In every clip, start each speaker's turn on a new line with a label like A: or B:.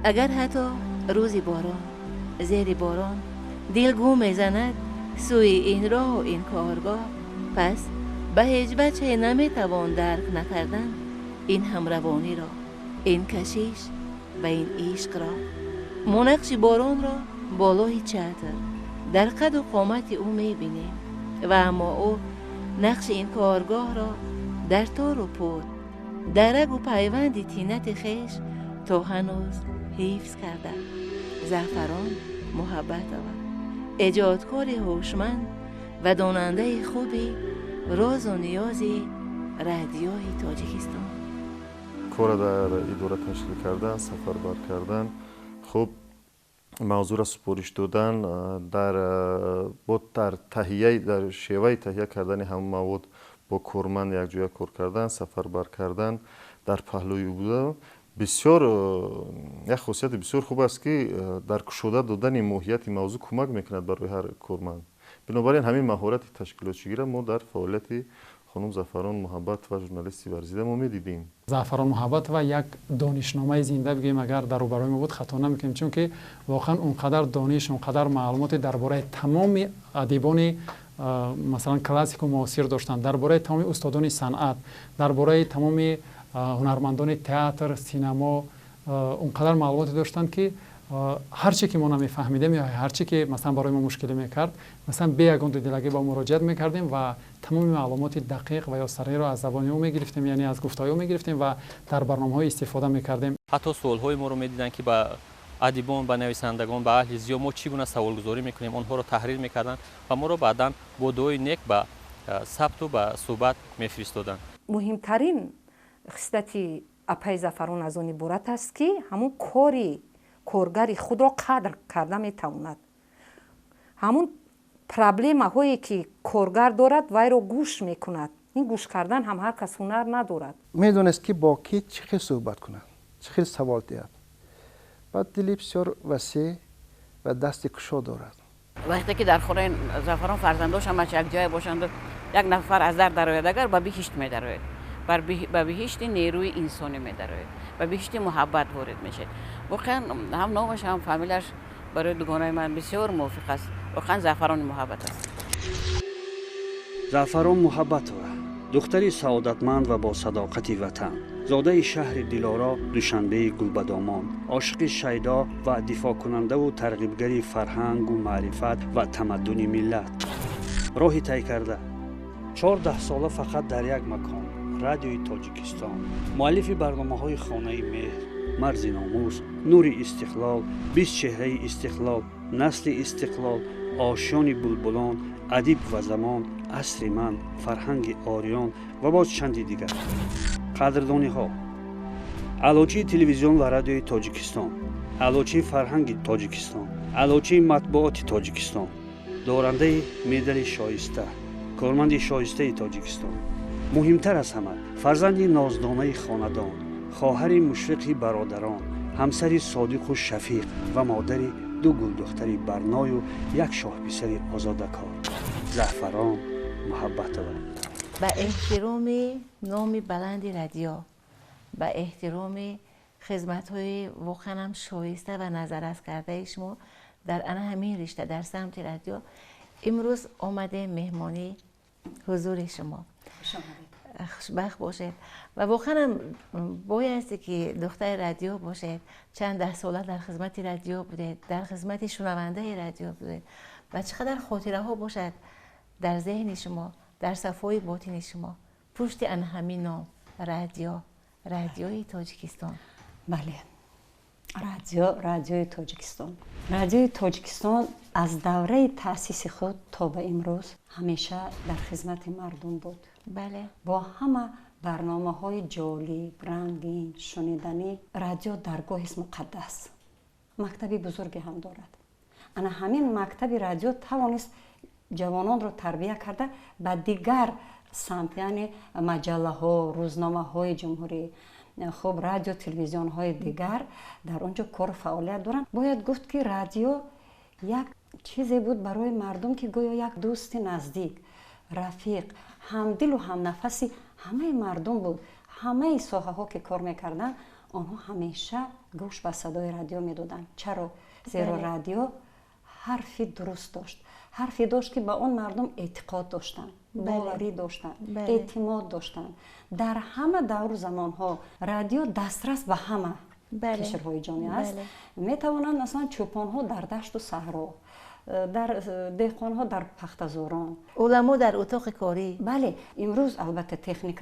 A: اگر حتی روزی باران زیر باران دلگو میزند سوی این راه و این کارگاه، پس به هیچ وجه نمیتوان درک نکردن این همروانی را، این کشیش و این عشق را. ما نقش باران را بالای چتر در قد و قامت او میبینیم و اما او نقش این کارگاه را در تار و پود، در رگ و پیوند تینت خیش تا هنوز حفظ کرده. زعفران محبت آور، ایجادکار هوشمند و داننده خوبی راز و نیاز رادیوی تاجیکستان.
B: کار در اداره تشکیل کردن، سفربر کردن، خب موضوع را سپارش دادن در تهیه، در شیوه تهیه کردن همه مواد با کارمند یک جای کار کردن، سفربر کردن در پهلوی بوده بسیار یک خاصیت بسیار خوب است که در گشوده دادن ماهیت موضوع کمک میکند برای هر کارمند. بنابراین همین مهارت تشکیلاتچی را ما در فعالیت خانم زعفران محبت و ژورنالیستی ورزیده ما می‌دیدیم.
C: زعفران محبت و یک دانشنامه زنده بگیم اگر در روبروی ما بود خطا نمی‌کنیم، چون که واقعا اونقدر دانش، اونقدر معلومات درباره تمام ادیبان مثلا کلاسیک و معاصر داشتند، درباره تمام استادان صنعت، درباره تمام هنرمندان تئاتر، سینما اونقدر معلومات داشتند که هر چی که ما نمیفهمیدیم یا هر چی که مثلا برای ما مشکلی میکرد، مثلا به یگان دو دلگی با مراجعت میکردیم و تمام معلومات دقیق و یا سریع رو از زبان او میگرفتیم، یعنی از گفتگو میگرفتیم و در برنامه‌های استفاده میکردیم.
D: حتی سوال‌های ما رو میدیدن که با ادیبان، با نویسندگان، با اهل زیو ما چی گونه سوالگذاری میکنیم، اونها رو تحریر میکردن و ما رو بعداً با دوی نیک به ثبت و به صحبت میفرستادن.
E: مهمترین خصلت اپای زعفران از آن عبارت است که همون کارگری خود را قدر کرده میتواند. همون پرابلم هایی که کارگر دارد وی را گوش میکند. این گوش کردن هم هر کس هنر ندارد.
F: میدونست که با کی چه صحبت کند، چه سوال دهد. بعد دلی بسیار وسیع و دست کشا دارد.
G: وقتی که در خونه زعفران فرزنداش هم یک جای باشند، یک نفر از در درآید، اگر به بهشت می‌درآید، به بهشت نیروی انسانی می‌درآید، به بهشت محبت وارد میشه. واقعا هم نامش هم فامیلش برای دوگانه من بسیار موافق است. واقعا زعفران محبت است.
H: زعفران محبت دختری سعادتمند و با صداقت وطن، زاده شهر دلارا دوشنبه گلبدامان، عاشق شیدا و دفاع کننده و ترغیبگر فرهنگ و معرفت و تمدن ملت. راهی طی کرده 14 ساله فقط در یک مکان، رادیوی تاجیکستان، مؤلف برنامه‌های خانه مهر، مرز ناموس، نور استقلال، 20 چهره استقلال، نسل استقلال، آشیان بلبلان، ادیب و زمان، عصر من، فرهنگ آریان و باز چندی دیگر. قدردانی ها: علوچی تلویزیون و رادیوی تاجیکستان، علوچی فرهنگ تاجیکستان، علوچی مطبوعات تاجیکستان، دارنده مدال شایسته، کارمند شایسته تاجیکستان، مهمتر از همه فرزند نازدانه خاندان، خواهر مشفق برادران، همسر صادق و شفیق و مادر دو گل دختری برنای و یک شاه پسر آزادکار. زعفران محبت و
A: با احترام نام بلند رادیو، با احترام خدمت‌های واقعا هم شایسته و نظرت کرده شما در همین رشته در سمت رادیو، امروز آمده مهمانی حضور شما. خوشبخت باشید و واقعا هم بایستی که دختر رادیو باشید، چند ده ساله در خدمت رادیو بودید، در خدمت شنونده رادیو بودید و چقدر خاطره ها باشد در ذهن شما، در صفای باطن شما پشت همین نام رادیوی تاجیکستان.
I: بله، رادیوی تاجیکستان. رادیوی تاجیکستان از دوره تأسیس خود تا به امروز همیشه در خدمت مردم بود.
A: بله.
I: با همه برنامه‌های جالب، رنگین، شنیدنی. رادیو درگاه است مقدس. مکتبی بزرگی هم دارد. انا همین مکتب رادیو توانست جوانان را تربیت کرده به دیگر سمت، یعنی مجله ها، روزنامه های جمهوری، خب رادیو، تلویزیون های دیگر در اونجا کار فعالیت دارن. باید گفت که رادیو یک چیزی بود برای مردم که گویا یک دوست نزدیک، رفیق، همدل و هم نفسی همه مردم بود. همه ساحه ها که کار میکردن آنها همیشه گوش به صدای رادیو میدادند. چرا؟ زیرا رادیو حرفی درست داشت، حرفی داشت که به اون مردم اعتقاد داشتند، باوری داشتند، اعتماد داشتند. در همه دور زمان ها رادیو دسترس به همه قشرهای جامعه است. می توانند مثلا چوپان ها در دشت و صحرا، در دهقان ها در پختزاران،
A: علما در اتاق کاری.
I: بله، امروز البته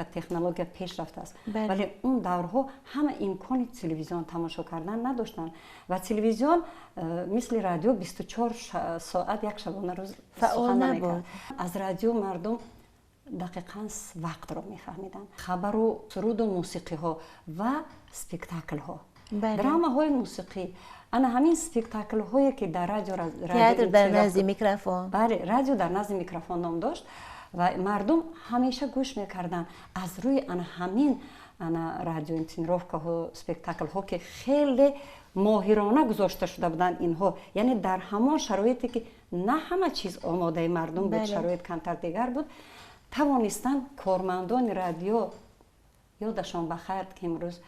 I: تکنولوژی پیش رفته است، ولی اون دورها همه امکان تلویزیون تماشا کردن نداشتند و تلویزیون مثل رادیو 24 ساعت یک شبانه روز
A: فعال نبود.
I: از رادیو مردم دقیقاً وقت را میفهمیدن. خبر و سرود و موسیقی ها و سپیکتاکل ها، دراما های موسیقی، انا همین سپیکتاکل هایی که در رادیو
A: تئاتر در نزد میکروفون،
I: بله، رادیو در نزد میکروفون نام داشت و مردم همیشه گوش میکردن. از روی انا همین رادیو انتینروفکا ها، سپیکتاکل ها که خیلی ماهرانه گذاشته شده بودن اینها، یعنی در همان شرایطی که نه همه چیز آماده مردم بود، شرایط کمتر دیگر بود، توانستن کارمندان رادیو، یادشان بخیر که امروز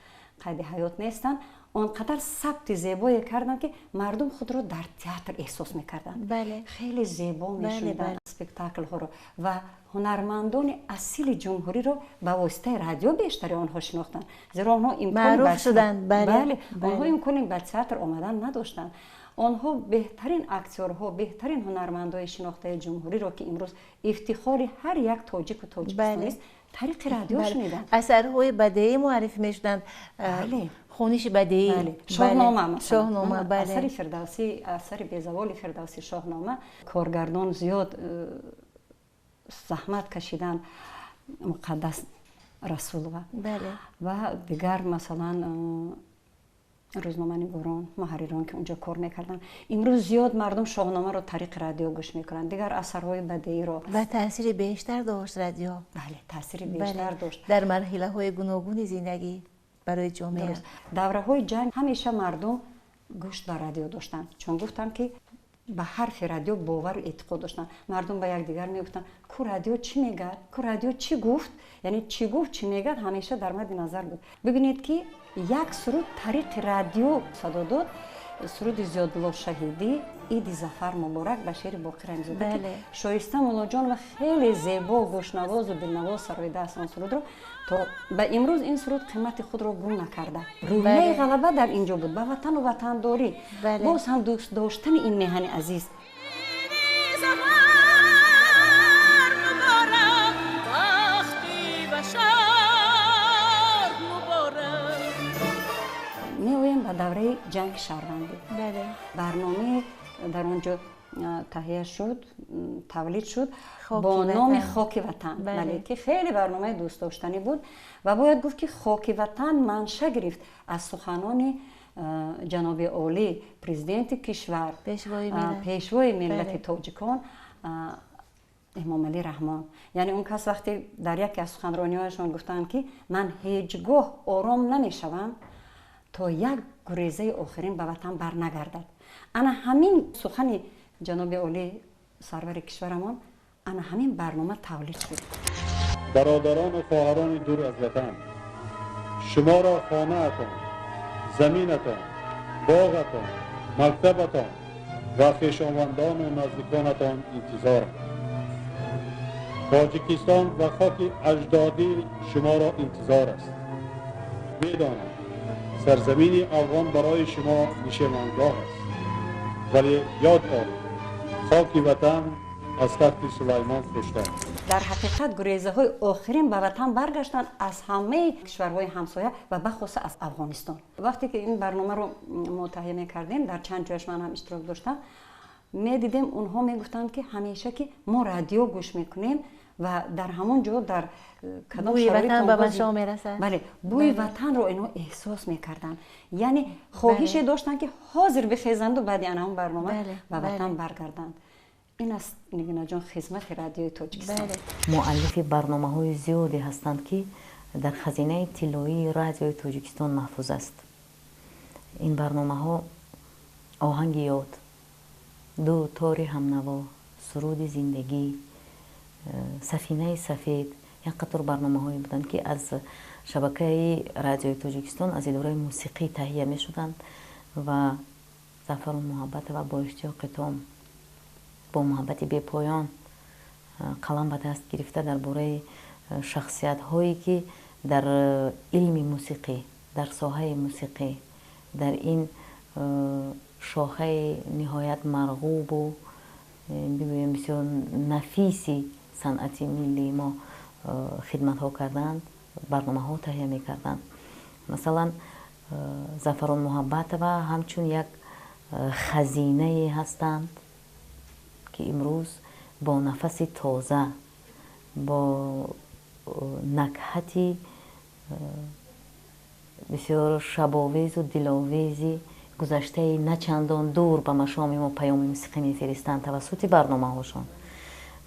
I: قید حیات نیستن، آنقدر ثبت زیبایی کردن که مردم خود را در تئاتر احساس میکردن. خیلی زیبا میشوندن سپیکتاکل ها رو و هنرمندان اصیل جمهوری رو به واسطه رادیو بیشتر آنها شناختن، زیرا آنها امکان شدن. آنها امکان به تئاتر آمدن نداشتن. آنها بهترین اکتورها، بهترین هنرمندای شناخته جمهوری رو که امروز افتخار هر یک تاجیک و تاجیکستانی است، طریق رادیو شنیدن.
A: اثرهای بدیعی معرفی میشدند. خونش بدیعی،
I: شاهنامه، اثر فردوسی، اثر بیزوال فردوسی، شاهنامه. کارگردان زیاد زحمت کشیدن، مقدس رسول و دیگر مثلا روزنامه نگاران، محرران که اونجا کار میکردن. امروز زیاد مردم شاهنامه رو طریق رادیو گوش میکنن، دیگر اثرهای بدیعی رو.
A: و تاثیر بیشتر داشت رادیو.
I: بله، تاثیر بیشتر داشت
A: در مرحله های گوناگون زندگی برای جامعه.
I: دوره های جنگ همیشه مردم گوش به رادیو داشتن، چون گفتن که به حرف رادیو باور و اعتقاد داشتن. مردم به یکدیگر میگفتن کو رادیو چی میگه، کو رادیو چی گفت، یعنی چی گفت چی میگه همیشه در مد نظر بود. ببینید که یک سرود طریق رادیو صدا داد، سرود زیادالله شهیدی، عید ظفر مبارک به شعر باقر رمزاده که شایسته مولا جان و خیلی زیبا و گوشنواز و دلنواز سرایده است. آن سرود رو تا به امروز این سرود قیمت خود را گم نکرده. روحیه غلبه در اینجا بود، به وطن و وطنداری، باز هم دوست داشتن این میهن عزیز. می‌آییم به دوره جنگ شهروندی. برنامه در آنجا تهیه شد، تولید شد با نام خاک وطن، که خیلی برنامه دوست داشتنی بود و باید گفت که خاک وطن منشأ گرفت از سخنان جناب عالی پرزیدنت کشور، پیشوای ملت تاجیکان، امام علی رحمان. یعنی اون کس وقتی در یکی از سخنرانی‌هایشان گفتند که من هیچگاه آرام نمی‌شوم تا یک گریزه آخرین به وطن بر نگردد. انا همین سخن جناب عالی سرور کشورمان، انا همین برنامه تولید شد.
J: برادران و خواهران دور از وطن، شما را خانه‌تان، زمینتان، باغتان، مکتبتان و خویشاوندان و نزدیکانتان انتظارند. تاجیکستان و خاک اجدادی شما را انتظار است. می‌دانم سرزمین افغان برای شما نشیمنگاه است، ولی یاد آورید خاک وطن از تخت سلیمان خوشتر.
I: در حقیقت گریزه های آخرین به وطن برگشتن از همه کشورهای همسایه و بخصوص از افغانستان. وقتی که این برنامه رو ما تهیه می‌کردیم، در چند جایش من هم اشتراک داشتم، می‌دیدیم اونها میگفتن که همیشه که ما رادیو گوش میکنیم و در همون جا در کدام
A: بوی وطن به مشام میرسه.
I: بله، بوی وطن رو اینا احساس میکردن، یعنی خواهش داشتن که حاضر بخیزند و بعد همون برنامه به وطن برگردند. این است نگینا جان خدمت رادیوی تاجیکستان.
K: مؤلف برنامه‌های زیادی هستند که در خزینه اطلاعی رادیوی تاجیکستان محفوظ است. این برنامه‌ها آهنگ یاد، دو تار همنوا، سرود زندگی، سفینه سفید، یک قطار برنامه‌هایی بودند که از шабакаи радиои Тоҷикистон аз идораи мусиқӣ таҳия мешуданд ва Зафарон Муҳаббатова бо иштиёқи том, бо муҳаббати бепоён қалам ба даст гирифта дар бораи шахсиятҳое ки дар илми мусиқӣ, дар соҳаи мусиқӣ, дар ин шохаи ниҳоят марғубу бигӯем бисёр нафиси санъати миллии мо хидматҳо карданд, барномаҳо таҳия мекарданд. Масалан, Зафарон Муҳаббатова ҳамчун як хазинае ҳастанд ки имрӯз бо нафаси тоза, бо накҳати бисёр шабовезу диловези гузаштаи начандон дур ба машоми мо паёми мусиқӣ мефиристанд тавассути барномаҳошон.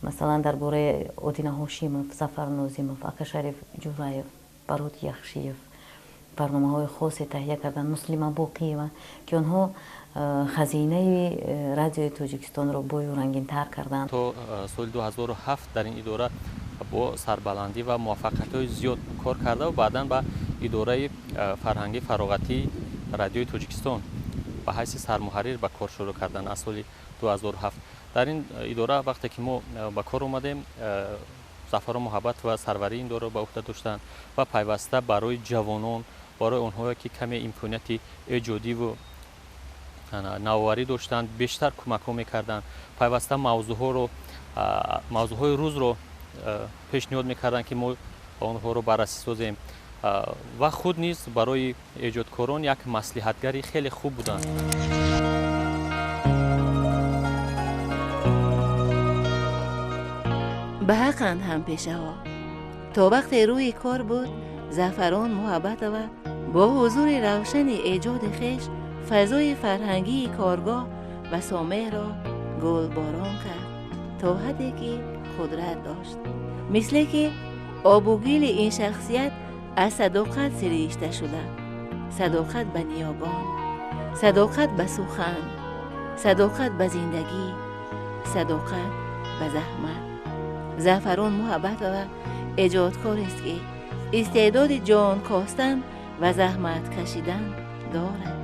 K: Масалан, дар бораи Одина Ҳошимов, Зафар Нозимов, Акашариф Ҷураев, Баруд Яхшиев барномаҳои хосе таҳия карданд, Муслима Боқиева, ки онҳо хазинаи радиои Тоҷикистонро бою рангинтар карданд.
D: то соли 2007 дар ин идора бо сарбаландӣ ва муваффақиятҳои зиёд кор карда ва баъдан ба идораи фарҳангии фароғатии радиои Тоҷикистон ба ҳайси сармуҳаррир ба кор шурӯъ карданд аз соли 2007. дар ин идора вақте ки мо ба кор омадем, Зафарон Муҳаббатова сарварии ин идораро ба уҳда доштанд ва пайваста барои ҷавонон, барои онҳое ки каме имконияти эҷодиву навоварӣ доштанд, бештар кӯмакҳо мекарданд. Пайваста мавзӯъҳои рӯзро пешниҳод мекарданд ки мо онҳоро баррасӣ созем ва худ низ барои эҷодкорон як маслиҳатгари хеле хуб буданд.
A: به حقند هم پیشه ها. تا وقت روی کار بود زعفران محبتова با حضور روشن ایجاد خیش فضای فرهنگی کارگاه و سامع را گلباران کرد تا حدی که قدرت داشت. مثل که آبوگیل این شخصیت از صداقت سرشته شده، صداقت به نیاگان، صداقت به سخن، صداقت به زندگی، صداقت به زحمت. زعفران محبتова ایجادکار است که استعداد جان کاستن و زحمت کشیدن دارد،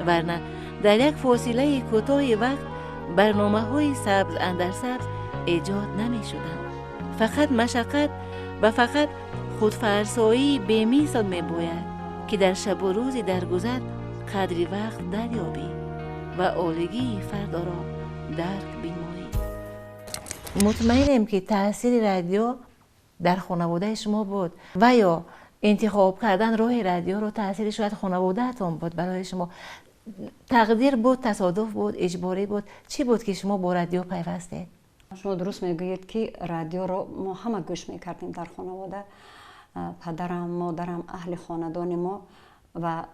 A: ورنه در یک فاصله کوتاه وقت برنامه‌های سبز اندر سبز ایجاد نمی شدند. فقط مشقت و فقط خودفرسایی به میزان می باید که در شب و روز درگذر قدری وقت دریابی و آلگی فردا را درک بیماری. مطمئنم که تاثیر رادیو در خانواده شما بود و یا انتخاب کردن راه رادیو رو تاثیر شاید خانواده‌تون بود برای شما. تقدیر بود، تصادف بود، اجباری بود، چی بود که شما با رادیو پیوستید؟
I: شما درست میگویید که رادیو رو ما همه گوش میکردیم در خانواده. پدرم، مادرم، اهل خاندان ما و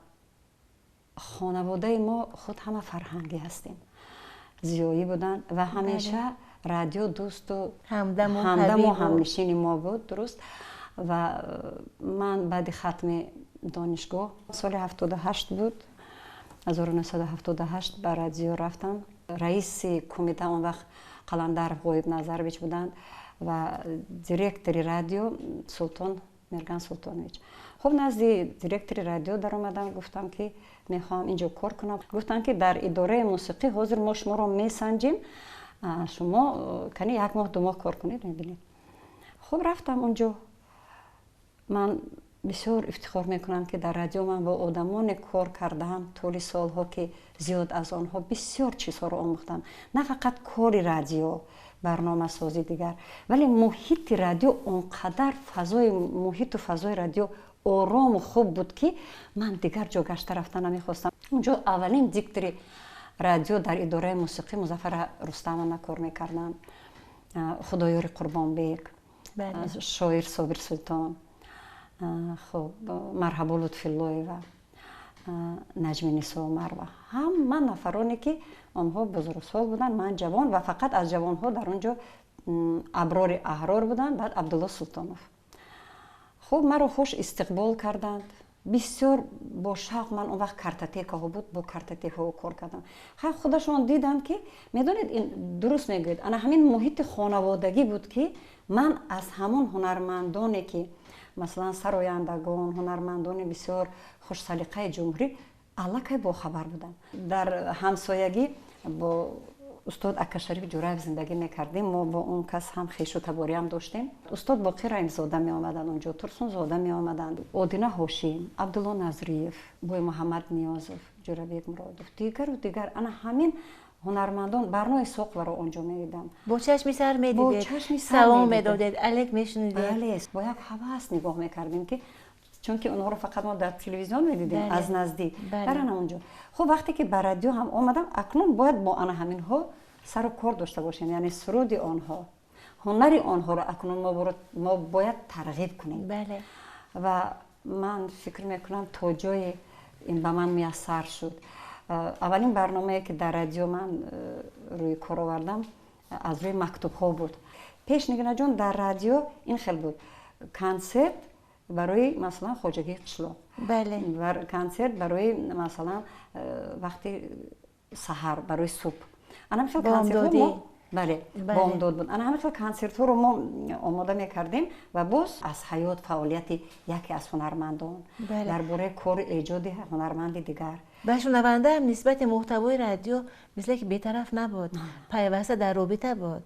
I: خانواده ما خود همه فرهنگی هستیم، زیایی بودن و همیشه رادیو دوست و همدم و همنشین ما بود. درست. و من بعد ختم دانشگاه سال 78 بود، 1978 به رادیو رفتم. رئیس کمیته اون وقت قلندر غویب نظرویچ بودند و دیرکتور رادیو سلطان مرگان سلطانویچ. خب نزد دیرکتور رادیو در اومدم، گفتم که میخوام اینجا کار کنم. گفتن که در اداره موسیقی حاضر ما شما رو میسنجیم، شما کنی یک ماه دو ماه کار کنید میبینید. خب رفتم اونجا. من بسیار افتخار میکنم که در رادیو من با آدمان کار کردم طول سالها که زیاد از آنها بسیار چیزها رو آموختم. نه فقط کار رادیو، برنامه سازی دیگر، ولی محیط رادیو اونقدر محیط و فضای رادیو آرام و خوب بود که من دیگر جا گشته رفتن نمیخواستم. اونجا اولین دیکتور رادیو در اداره موسیقی مظفر رستم کار میکردن، خدایار قربانبک، شاعر صابر سلطان، خب مرحبا لطفی اللهی و نجم نسا و مروه. من نفرانی که آنها بزرگسال بودن، من جوان و فقط از جوانها در اونجا ابرار احرار بودن. بعد عبدالله سلطانوف. خب مرا خوش استقبال کردند، بسیار با شوق. من اون وقت کارتاتیکا ها بود، با کارتاتیکا کار کردم. خودشون دیدن که میدونید این درست میگوید، انا همین محیط خانوادگی بود که من از همون هنرمندانی که مثلا سرایندگان هنرمندان بسیار خوش سلیقه جمهوری الکی با خبر بودن. در همسایگی با استاد اکاشریف جورایف زندگی میکردیم. ما با اون کس هم خویش و تباری هم داشتیم. استاد باقی رحیم زاده می آمدن اونجا، ترسون زاده می آمدن، آدینه هاشم، عبدالله نظریف، بوی محمد نیازов، جورابیک مرادov، دیگر و دیگر. انا همین هنرمندان برنامه سوق برای اونجا میدیدم.
A: با چشمی سر میدیدید، سلام میدادید، الک میشنیدید.
I: بله، با یک هوس نگاه میکردیم که چون که اونها رو فقط ما در تلویزیون میدیدیم از نزدیک. برن اونجا. خب وقتی که بر رادیو هم آمدم اکنون باید با آن همین ها سر و کار داشته باشیم، یعنی سرود آنها، هنر آنها رو اکنون ما باید ترغیب کنیم.
A: بله.
I: و من فکر میکنم تا جای این به من میسر شد. اولین برنامه که در رادیو من روی کار آوردم از روی مکتوب ها بود. پیش نگینا جان در رادیو این خیلی بود، کنسرت برای مثلا خواجگی قشلاق،
A: بله،
I: کنسرت برای مثلا وقتی سحر، برای صبح. انا مثلا کنسرت ما بله بامداد بود. انا همین کنسرت رو ما آماده میکردیم و باز از حیات فعالیت یکی از هنرمندان درباره کار ایجاد هنرمند دیگر.
A: و شنونده هم نسبت محتوای رادیو مثل که بی‌طرف نبود، پیوسته در رابطه بود.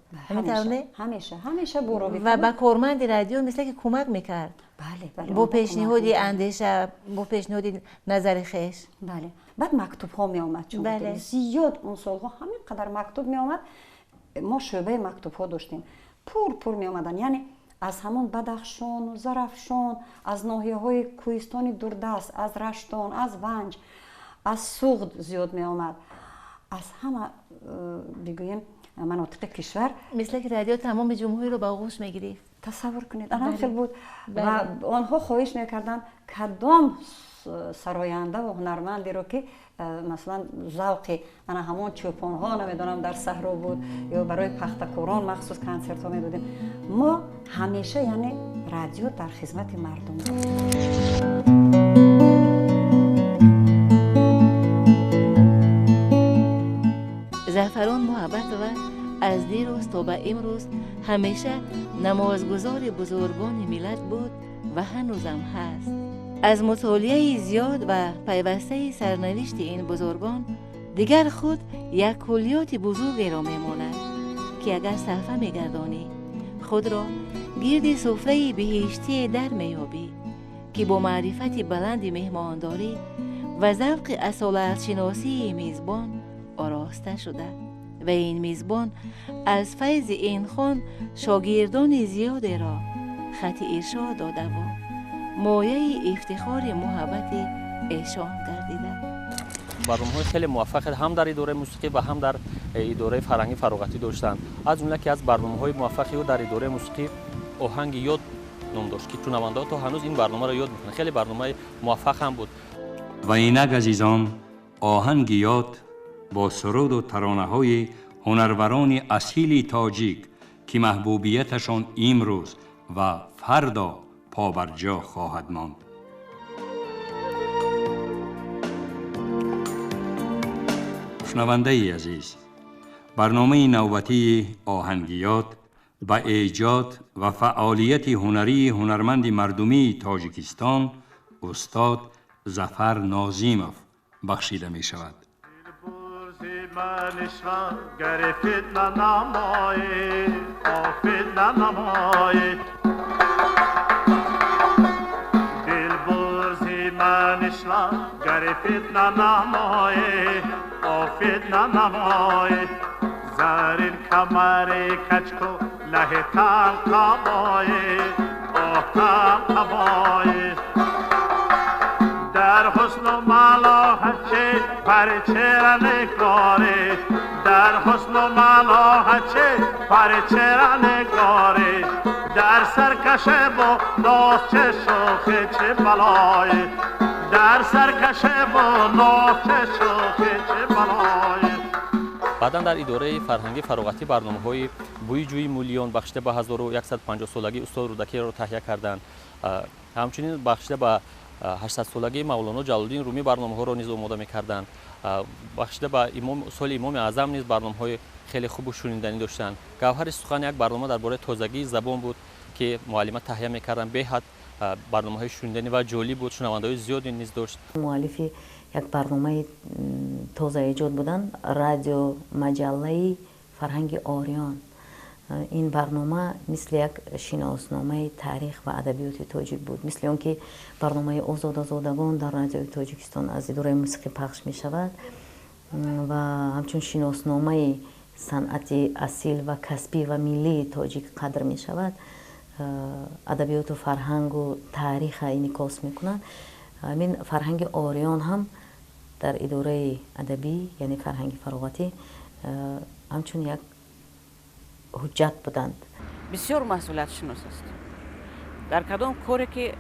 I: همیشه با رابطه
A: و با کارمند رادیو مثل که کمک میکرد.
I: بله.
A: با پیشنهادی اندیشه، با پیشنهادی نظر خویش.
I: بله. بعد مکتوب ها می آمد، چون زیاد اون سالها همین قدر مکتوب می آمد. ما شعبه مکتوب ها داشتیم، پر می آمدن، یعنی از همون بدخشان و زرافشان، از ناحیه های کوهستان دوردست، از رشتان، از ونج، از سوغد زیاد می آمد، از همه بگویم مناطق کشور.
A: مثل که رادیو تمام جمهوری رو با آغوش می گرفت.
I: تصور کنید، آن هم خیلی بود. و آنها خواهش میکردن کدام سراینده و هنرمندی رو که مثلا ذوقی انا همون چوپان ها نمیدونم در صحرا بود یا برای پختکاران مخصوص کنسرت ها میدادیم. ما همیشه یعنی رادیو در خدمت مردم بود.
A: زعفران محبت و از دیروز تا به امروز همیشه نمازگزار بزرگان ملت بود و هنوزم هست. از مطالعه زیاد و پیوسته سرنوشت این بزرگان دیگر خود یک کلیات بزرگی را میماند که اگر صفحه میگردانی خود را گرد سفره بهشتی در میابی که با معرفت بلند مهمانداری و ذوق اصالت شناسی میزبان آراسته شده و این میزبان از فیض این خان شاگردان زیادی را خط ارشاد داده و مایه افتخار محبت ایشان گردیده.
D: برنامه‌های خیلی موفق هم در اداره موسیقی و هم در اداره فرهنگی فراغتی داشتند. از جمله که از برنامه‌های موفقی او در اداره موسیقی آهنگ یاد نام داشت که شنونده تا هنوز این برنامه را یاد می‌کنند. خیلی برنامه موفق هم بود.
L: و اینک عزیزان، آهنگ یاد با سرود و ترانه‌های هنروران اصیل تاجیک که محبوبیتشان امروز و فردا پابرجا خواهد ماند. شنونده عزیز، برنامه نوبتی آهنگیات به ایجاد و فعالیت هنری هنرمند مردمی تاجیکستان استاد ظفر نازیموف بخشیده می شود.
M: فتنه نمای فتنه نمای زرین کمر کچکو له تن قبای تن قبای در حسن و ملاحت چه پرچه نگاره در حسن و ملاحت چه پرچه نگاره در سرکش با ناز چه شوخه چه بلای در سرکش با ناخت شوخه چه بلای.
D: بعدا در اداره فرهنگی فراغتی برنامه‌های بوی جوی مولیون بخشیده به 1150 سالگی استاد رودکی را تهیه کردند. همچنین بخشیده به 800 سالگی مولانا جلال‌الدین رومی برنامه‌ها را نیز آماده می‌کردند. بخشیده به سال امام اعظم نیز برنامه‌های خیلی خوب و شنیدنی داشتند. گوهر سخن یک برنامه درباره تازگی زبان بود که معلمه تهیه می‌کردند. به حد برنامه‌های شنیدنی و جالب بود، شنونده‌های زیادی نیز داشت.
K: مؤلف یک برنامه تازه ایجاد بودن، رادیو مجله فرهنگ آریان. این برنامه مثل یک شناسنامه تاریخ و ادبیات تاجیک بود، مثل اون که برنامه آزادگان در رادیو تاجیکستان از دوره موسیقی پخش می شود و همچون شناسنامه صنعت اصیل و کسبی و ملی تاجیک قدر می شود. ادبیات و فرهنگ و تاریخ انعکاس می کنند. همین فرهنگ آریان هم در اداره ادبی یعنی فرهنگ فراغتی همچون یک حجت بودند.
G: بسیار مسئولیت شناس است. در کدام کاری که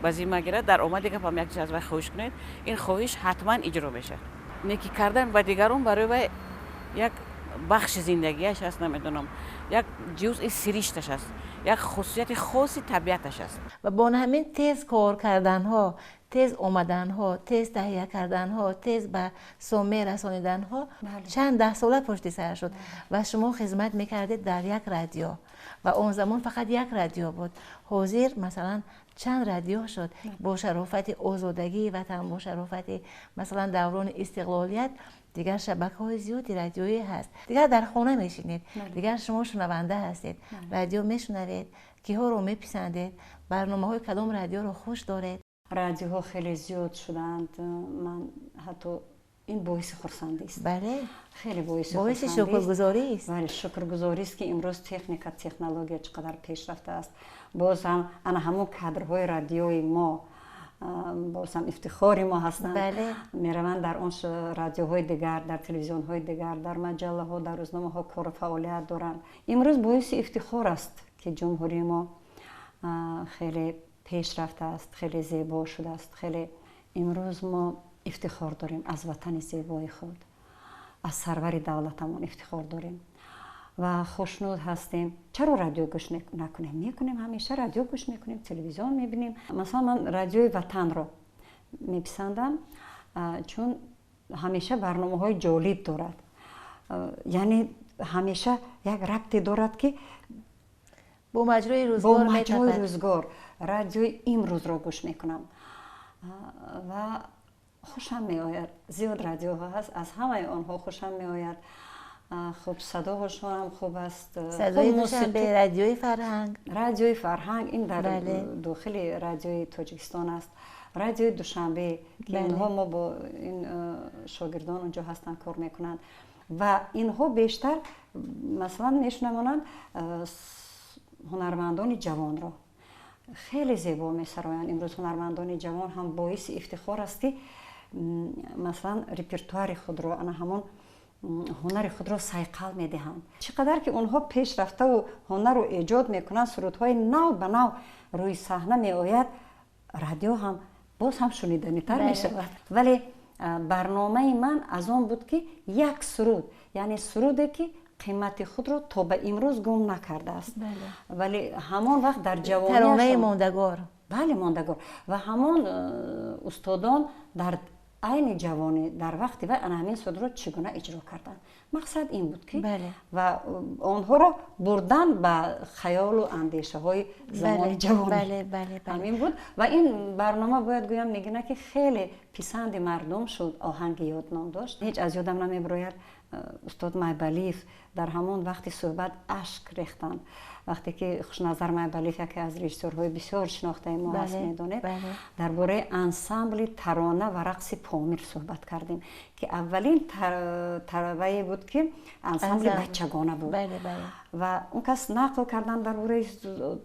G: وظیفه گیرد در اومد دیگه هم یک چیز از وی خواهش کنید، این خواهش حتما اجرا بشه. نیکی کردن و دیگران برای وی یک بخش زندگیش است، نمیدونم یک جزء سریشتش است، یک خصوصیت خاصی طبیعتش است.
A: و با همین تیز کار کردن ها، تیز اومدن ها، تیز تهیه کردن ها، تیز به سومه رسانیدن ها چند ده ساله پشت سر شد و شما خدمت میکردید در یک رادیو و اون زمان فقط یک رادیو بود. حاضر مثلا چند رادیو شد با شرافت آزادگی وطن، با شرافت مثلا دوران استقلالیت. دیگر شبکه‌های زیادی رادیویی هست، دیگر در خانه میشینید، دیگر شما شنونده هستید، رادیو میشنوید، کیها رو میپسندید، برنامه‌های کدام رادیو رو خوش دارید.
I: رادیوها خیلی زیاد شدند، من حتی این باعث خرسندی است.
A: بله،
I: خیلی باعث
A: شکرگزاری است.
I: بله، شکرگزاری است که امروز تکنولوژی چقدر پیشرفته است. باز هم همون کادرهای رادیوی ما باز هم افتخاری ما هستند.
A: بله.
I: میروند در اون رادیوهای دیگر، در تلویزیونهای دیگر، در مجله ها، در روزنامه ها کار و فعالیت دارند. امروز باعث افتخار است که جمهوری ما خیلی پیشرفته است، خیلی زیبا شده است. خیلی امروز ما افتخار داریم از وطن زیبای خود، از سرور دولتمون افتخار داریم و خوشنود هستیم. چرا رادیو گوش نکنیم؟ میکنیم، همیشه رادیو گوش میکنیم، تلویزیون میبینیم. مثلا من رادیوی وطن رو میپسندم چون همیشه برنامه های جالب دارد، یعنی همیشه یک ربطی دارد که
A: با مجرای
I: روزگار رادیوی امروز رو گوش میکنم و خوشم میآید. زیاد رادیوها هست، از همه آنها خوشم میآید. خب صداهاشون هم خوب است.
A: صدای موسیقی رادیوی فرهنگ.
I: رادیوی فرهنگ این در داخل رادیوی تاجیکستان است. رادیوی دوشنبه که اینها ما با این شاگردان اونجا هستن کار میکنند و اینها بیشتر مثلا میشنوانند هنرمندان جوان را خیلی زیبا میسرایند. امروز هنرمندان جوان هم باعث افتخار است که مثلا رپرتوار خود را، همون هنر خود را صیقل میدهند. چقدر که اونها پیش رفته و هنر رو ایجاد میکنند، سرودهای نو به نو روی صحنه میآید، رادیو هم باز هم شنیدنی تر میشود. ولی برنامه من از اون بود که یک سرود، یعنی سرودی که قیمت خود رو تا به امروز گم نکرده است. ولی همون وقت در جوانی
A: ترانه ماندگار.
I: بله، ماندگار. و همون استادان در عین جوانی در وقتی و همین سرود رو چگونه اجرا کردن. مقصد این بود که و آنها رو بردن به خیال و اندیشه های زمان جوانی. همین بود و این برنامه باید گویم میگنه که خیلی پسند مردم شد. آهنگ یادنام داشت، هیچ از یادم نمیبراید استاد مایبلیف در همون وقتی صحبت اشک ریختند. وقتی که خوشنظر مایبلیف یکی از رژیسورهای بسیار شناخته ما هست میدونید، درباره انسامبل ترانه و رقص پامیر صحبت کردیم که اولین ترانه‌ای بود که انسامبل بچگانه بود و اون کس نقل کردن درباره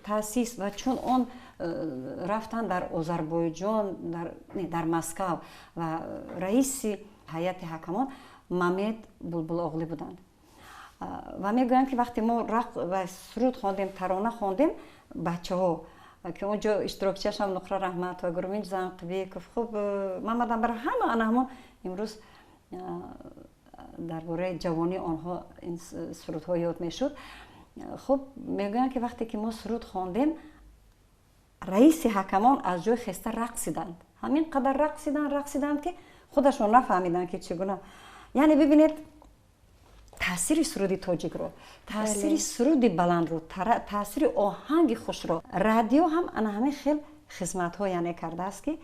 I: تاسیس و چون اون رفتن در آذربایجان در مسکو و رئیس هیئت حکمان مامد بلبل اغلی بودند و میگویم که وقتی ما رقص و سرود خواندیم، ترانه خواندیم، بچه ها که اونجا اشتراکچیش هم نقره رحمت و گرمینج زنقبی که خب محمد برای همه همون امروز درباره جوانی آنها این سرودها یاد میشد. خب میگویم که وقتی که ما سرود خواندیم، رئیس حکمان از جای خسته رقصیدند. همین قدر رقصیدند که خودشون نفهمیدن که چگونه. یعنی ببینید تاثیر سرودی تاجیک رو، تاثیر سرودی بلند رو، تاثیر آهنگ خوش رو، رادیو هم همه خدمت‌ها یعنی کرده است که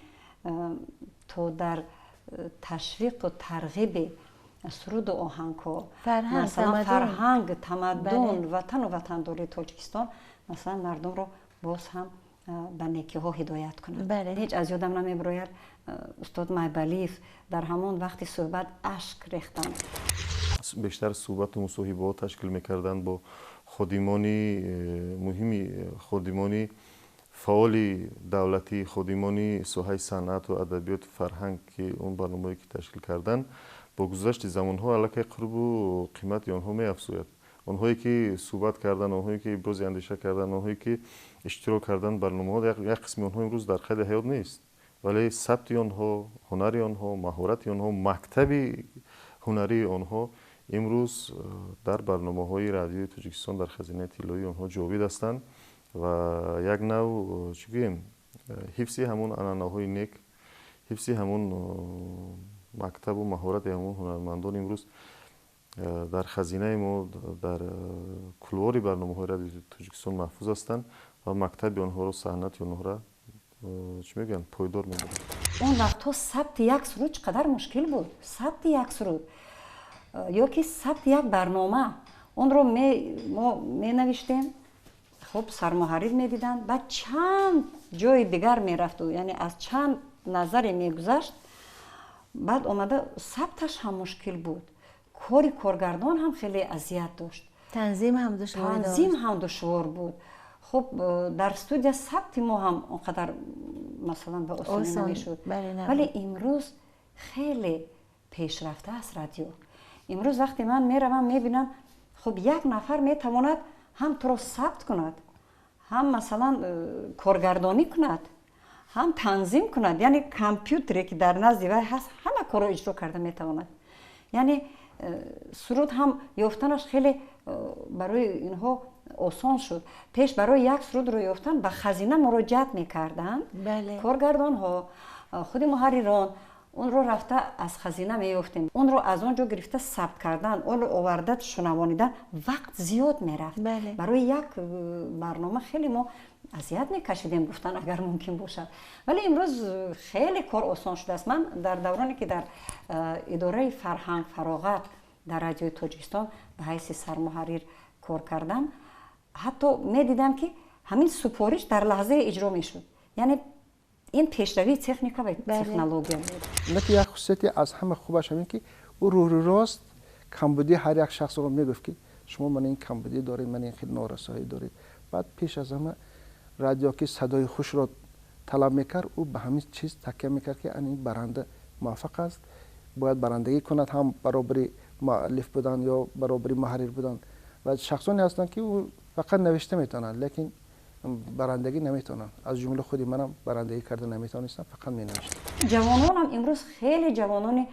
I: تو در تشویق و ترغیب سرود و آهنگ‌ها مثلا فرهنگ تمدن وطن و وطنداری تاجیکستان مثلا مردم رو باز هم به نیکی ها هدایت کنند. هیچ از یادم نمیبراید استاد مایبلیف در همون وقتی صحبت اشک ریختن.
B: بیشتر صحبت و مصاحبه تشکیل میکردن با خادمانی مهمی، خادمانی فعال دولتی، خادمانی ساحه صنعت و ادبیات و فرهنگ که اون برنامه‌ای که تشکیل کردن با گذشت زمان‌ها علاقه قرب و قیمت آنها می‌افزاید. آنهایی که صحبت کردن، آنهایی که ابراز اندیشه کردن، آنهایی که اشتراک کردن برنامه‌ها، یک قسم آنها امروز در قید حیات نیست، ولی ثبت آنها، هنر آنها، مهارت آنها، مکتب هنری آنها امروز در برنامه‌های رادیوی تاجیکستان در خزینه طلایی آنها جاوید هستند و یک نوع چی بگیم حفظ همون عنعنه‌های نیک، حفظ همون مکتب و مهارت همون هنرمندان امروز در خزینه ما در کلوار برنامه‌های رادیوی تاجیکستان محفوظ هستند و مکتب آنها رو صحنت آنها را چی میگن پایدار می‌دارن.
I: اون وقت‌ها ثبت یک سرود چقدر مشکل بود. ثبت یک سرود یا که ثبت یک برنامه اون رو ما می‌نوشتیم، خب سرمحرر می‌دیدن، بعد چند جای دیگر می‌رفت و یعنی از چند نظری می‌گذشت، بعد اومده ثبتش هم مشکل بود. کاری کارگردان هم خیلی اذیت داشت.
A: تنظیم هم دشوار بود. خب در استودیو ثبت ما هم اونقدر مثلا به آسانی نمیشد. ولی امروز خیلی پیشرفته است رادیو. امروز وقتی من میروم میبینم خب یک نفر میتواند هم تو رو ثبت کند، هم مثلا کارگردانی کند، هم تنظیم کند. یعنی کامپیوتری که در نزد وی هست همه کار رو اجرا کرده میتواند. یعنی سرود هم یافتنش خیلی برای اینها آسان شد. پیش برای یک سرود رو یافتن به خزینه مراجعت میکردن. کارگردان ها، خود محرران اون رو رفته از خزینه میافتیم، اون رو از اونجا گرفته ثبت کردن، اون رو آورده شنوانیدن، وقت زیاد میرفت. برای یک برنامه خیلی ما اذیت میکشیدیم گفتن اگر ممکن باشد. ولی امروز خیلی کار آسان شده است. من در دورانی که در اداره فرهنگ فراغت در رادیوی تاجیکستان به حیث سرمحرر کار کردم، حتی میدیدم که همین سفارش در لحظه اجرا میشد. یعنی این پیشروی تکنیک و تکنولوژی بود.
F: نکته یک خصوصیتی از همه خوبش همین که او رو راست کمبودی هر یک شخص رو میگفت که شما من این کمبودی دارید، من این خیلی نارسایی دارید. بعد پیش از همه رادیو که صدای خوش را طلب میکرد، او به همین چیز تکیه میکرد که این برنده موفق است، باید برندگی کند، هم برابری مؤلف بودن یا برابری محرر بودن. و شخصانی هستند که او فقط نوشته میتونن لیکن برندگی نمیتونن. از جمله خودی منم برندگی کرده نمیتونستم، فقط مینوشتم.
I: جوانان هم امروز خیلی جوانان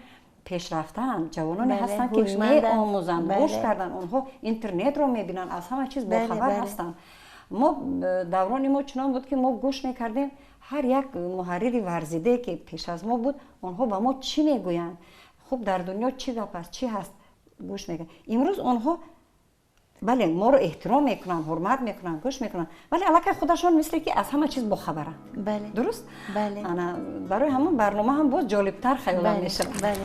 I: پیشرفتن، جوانانی هستن که میآموزن، گوش کردن، اونها اینترنت رو میبینن، از همه چیز باخبر هستن. ما دوران ما چنان بود که ما گوش میکردیم هر یک محرری ورزیده که پیش از ما بود، اونها با ما چی میگویند، خب در دنیا چی گپ است، چی هست، گوش میکنن. امروز اونها بله ما رو احترام میکنن، حرمت میکنن، گوش میکنن، ولی الکی خودشون مثل که از همه چیز باخبرن.
A: بله.
I: درست؟
A: بله.
I: انا برای همون برنامه هم باز جالبتر خیالم میشه.
A: بله.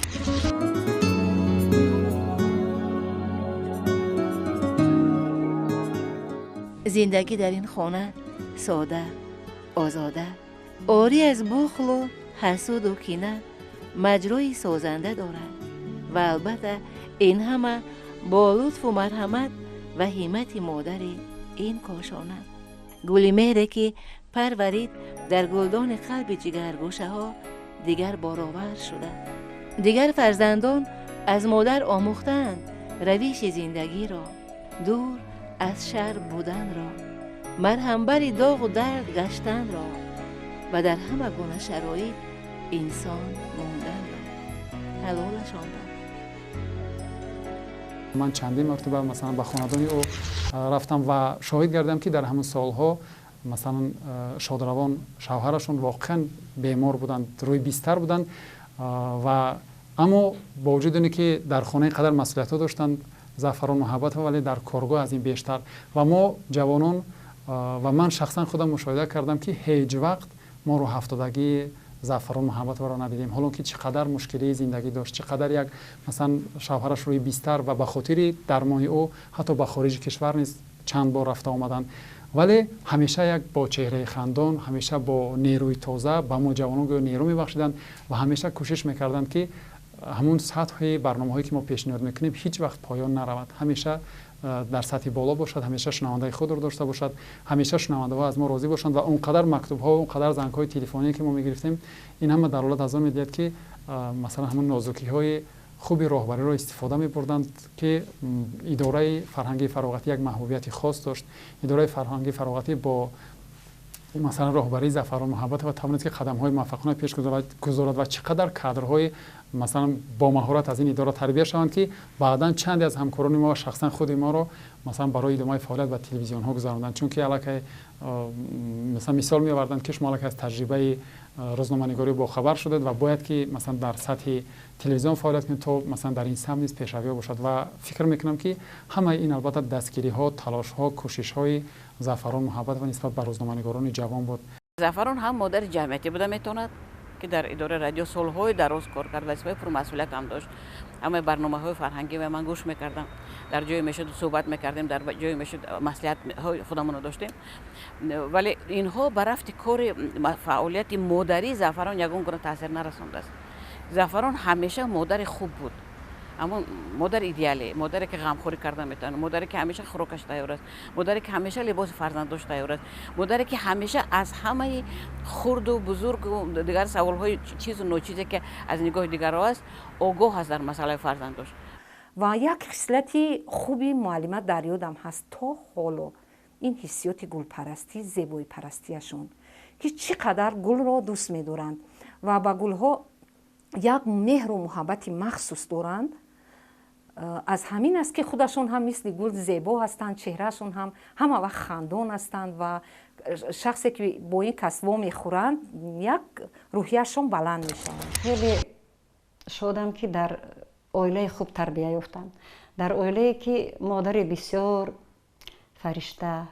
A: زندگی در این خانه ساده، آزاده، آری از بخل و حسود و کینه مجرای سازنده دارد و البته این همه با لطف و مرحمت و همت مادر این کاشانه. گل مهره که پرورید در گلدان قلب جگرگوشه ها دیگر بارآور شده. دیگر فرزندان از مادر آموختند رویش زندگی را، دور از شر بودن را، مرهمبر داغ و درد گشتن را و در همه گونه شرایط انسان ماندن را. حلالشان را.
C: من چندین مرتبه مثلا به خاندان او رفتم و شاهد گردم که در همون سالها مثلا شادروان شوهرشون واقعا بیمار بودند، روی بیستر بودند و اما با وجود اینکه که در خانه قدر مسئولیت داشتند، زعفران محبت ولی در کارگاه از این بیشتر. و ما جوانان و من شخصا خودم مشاهده کردم که هیچ وقت ما رو هفتادگی زعفران محبت را ندیدیم، حالا که چقدر مشکلی زندگی داشت، چقدر یک مثلا شوهرش روی بیستر و به خاطر درمان او حتی به خارج کشور نیز چند بار رفته آمدن، ولی همیشه یک با چهره خندان، همیشه با نیروی تازه به ما جوانان نیرو میبخشیدند و همیشه کوشش میکردند که همون سطح برنامه هایی که ما پیشنهاد میکنیم هیچ وقت پایان نرود، همیشه در سطح بالا باشد، همیشه شنونده خود رو داشته باشد، همیشه شنونده ها از ما راضی باشند و اونقدر مکتوب ها و اونقدر زنگ های تلفنی که ما میگرفتیم این همه دلالت از آن میدهد که مثلا همون نازکی های خوبی راهبری را استفاده می‌بردند که اداره فرهنگی فراغتی یک محبوبیت خاص داشت. اداره فرهنگی فراغتی با مثلا راهبری زعفران محبت و توانست که قدم‌های موفقانه پیش گذارد و چقدر کادرهای مثلا با مهارت از این اداره تربیت شوند که بعداً چندی از همکاران ما و شخصا خود ما رو مثلا برای ادامه فعالیت و تلویزیون ها گذراندند، چون که علاقه مثلا مثال می آوردند که شما از تجربه روزنامه‌نگاری با خبر شدید و باید که مثلا در سطح تلویزیون فعالیت کنید تا مثلا در این سمت نیز پیشروی باشد و فکر میکنم که همه این البته دستگیری ها، تلاش ها، کوشش های زعفران محبت و نسبت به روزنامه‌نگاران جوان بود.
G: زعفران هم مادر جمعیتی بوده میتوند که در اداره رادیو سالهای دراز کار کرد، وظیفه پرمسئولیت هم داشت. اما برنامه‌های فرهنگی و من گوش میکردم، در جای میشد صحبت میکردیم، در جای میشد مصلحت های خودمون رو داشتیم، ولی اینها بر رفت کار فعالیت مادری زعفران یگان گونه تاثیر نرسانده است. زعفران همیشه مادر خوب بود، اما مادر ایدئاله، مادری که غمخوری کردن میتونه، مادری که همیشه خوراکش تیار است، مادری که همیشه لباس فرزندش تیار است، مادری که همیشه از همه خرد و بزرگ و دیگر سوالهای چیز و نوچیزی که از نگاه دیگر است آگاه است در مسئله فرزندش.
E: و یک خصلتی خوبی معلمت در یادم هست تا حالا، این حسیات گل پرستی، زیبایی پرستیشون که چقدر گل را دوست می‌دارند و با گل‌ها یک مهر و محبتی مخصوص دارند. از همین است که خودشون هم مثل گل زیبا هستند، چهرهشون هم همه وقت خندان هستند و شخصی که با این کسب میخورند یک روحیهشون بلند میشوند.
I: خیلی شدم که در عائله خوب تربیت یافتم، در عائله که مادر بسیار فرشته،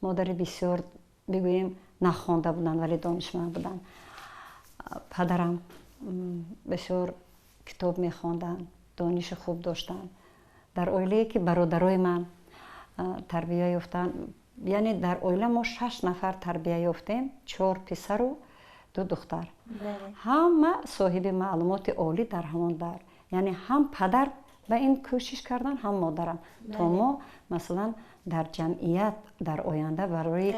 I: مادر بسیار بگوییم نخوانده بودند ولی دانشمند بودند. پدرم بسیار کتاب میخواندند، دانش خوب داشتند. در عائله که برادرای من تربیت یافتن، یعنی در عائله ما 6 نفر تربیت یافتیم، 4 پسر و 2 دختر. همه صاحب معلومات عالی در همون در، یعنی هم پدر به این کوشش کردن هم مادرم تا ما مثلا در جمعیت در آینده برای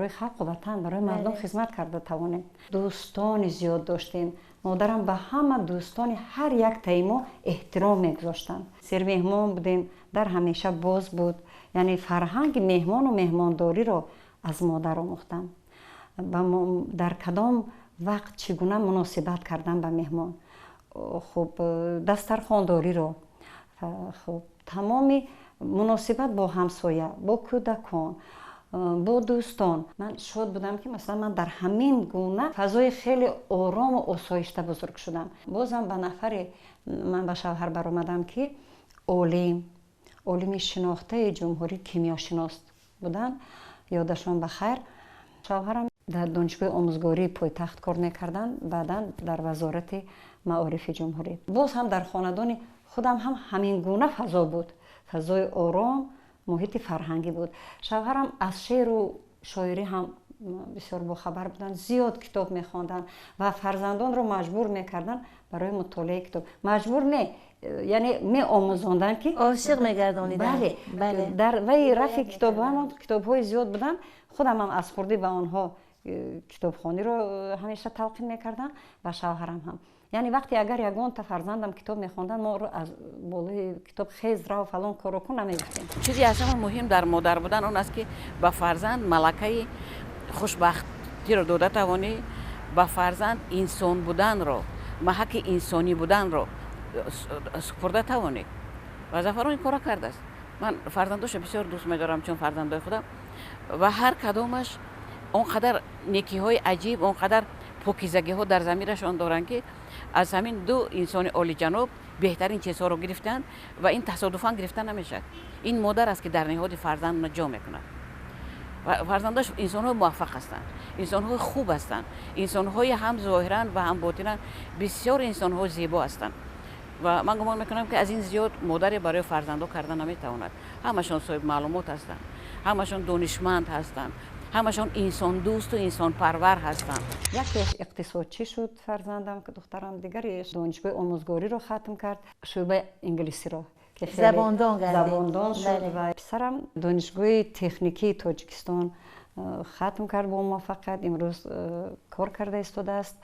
I: خلق و وطن، برای مردم خدمت کرده توانیم. دوستان زیاد داشتیم، مادرم به همه دوستان هر یک تایما احترام میگذاشتن. سر مهمان بودیم، در همیشه باز بود، یعنی فرهنگ مهمان و مهمانداری رو از مادر آموختم. در کدام وقت چگونه مناسبت کردن به مهمان، خب دسترخوانداری رو، خب تمامی مناسبت با همسایه، با کودکان، با دوستان. من شاد بودم که مثلا من در همین گونه فضای خیلی آرام و آسایشته بزرگ شدم. بازم به نفر من به شوهر برآمدم که عالم شناخته جمهوری کیمیاشناس بودن، یادشون بخیر. شوهرم در دانشگاه آموزگاری پایتخت کار میکردن، بعدا در وزارت معارف جمهوری. باز هم در خاندان خودم هم همین گونه فضا بود، فضای آرام، محیط فرهنگی بود. شوهرم از شعر و شاعری هم بسیار باخبر بودن، زیاد کتاب میخواندن و فرزندان رو مجبور میکردن برای مطالعه کتاب. مجبور نه، یعنی می آموزاندن که
A: عاشق میگردانیدن.
I: بله. در وی رفع کتاب‌های زیاد بودن. خودم هم از خوردی به آنها کتابخوانی رو همیشه تلقین میکردن و شوهرم هم. یعنی وقتی اگر یگان تا فرزندم کتاب میخوندن، ما رو از بالای کتاب خیز را و فلان کارو کن نمیگفتیم.
G: چیزی اصلا مهم در مادر بودن اون است که به فرزند ملکه خوشبختی رو داده توانی، به فرزند انسان بودن رو، محک انسانی بودن رو سپرده توانی. و زعفران این کارا کرده است. من فرزنداش بسیار دوست می‌دارم چون فرزندای خودم و هر کدامش اونقدر نیکی های عجیب، اونقدر پاکیزگی ها در ضمیرشان دارن که از همین 2 انسان عالی جناب بهترین چیزها رو گرفتن و این تصادفاً گرفتن نمیشه. این مادر است که در نهاد فرزند جا میکنه. فرزنداش انسان‌های موفق هستند، انسان‌های خوب هستند، انسان‌های هم ظاهراً و هم باطناً بسیار انسان‌های زیبا هستند و من گمان میکنم که از این زیاد مادر برای فرزندها کردن نمیتواند. همشون صاحب معلومات هستند، همشون دانشمند هستند، همشون انسان دوست و انسان پرور هستند.
I: یکیش اقتصادچی شد فرزندم که دخترم، دیگریش دانشگاه آموزگاری رو ختم کرد، شعبه انگلیسی رو که خیلی زباندان شد و پسرم دانشگاه تکنیکی تاجیکستان ختم کرد با موفقیت، امروز کار کرده ایستاده است.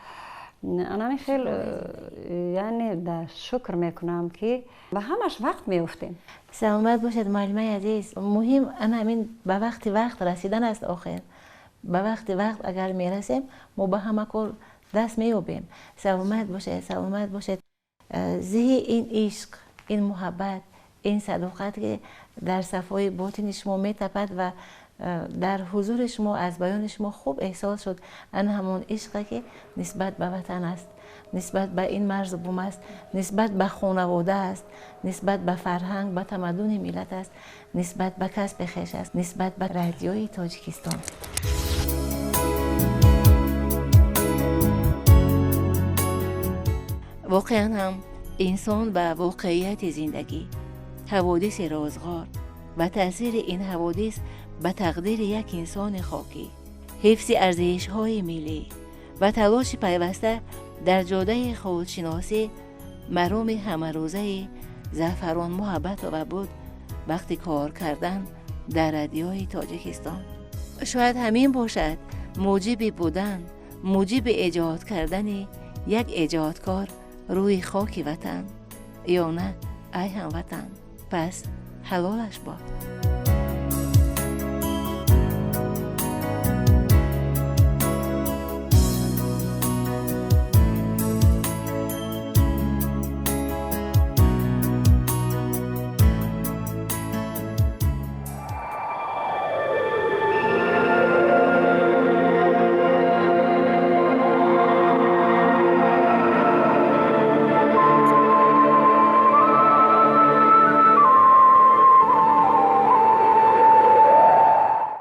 I: انا خیلی یعنی در شکر میکنم که به همش وقت میافتیم.
A: سلامت باشد معلمه عزیز. مهم همین به وقت رسیدن است. آخر به وقت اگر میرسیم ما به همه کار دست میابیم. سلامت باشد. زهی این عشق، این محبت، این صداقت که در صفای باطن شما میتپد و در حضور شما از بیان شما خوب احساس شد. ان همون عشقی که نسبت به وطن است، نسبت به این مرز بوم است، نسبت به خانواده است، نسبت به فرهنگ، به تمدن ملت است، نسبت به کسب خویش است، نسبت به رادیوی تاجیکستان. واقعا هم انسان به واقعیت زندگی، حوادث رازغار و تأثیر این حوادث به تقدیر یک انسان خاکی، حفظ ارزش‌های ملی و تلاش پیوسته در جاده خودشناسی مرام همه روزه زعفران محبت و بود وقتی کار کردن در رادیوی تاجیکستان. شاید همین باشد موجب بودن، موجب ایجاد کردن یک ایجادکار روی خاک وطن، یا نه ای هموطن، پس حلالش باد.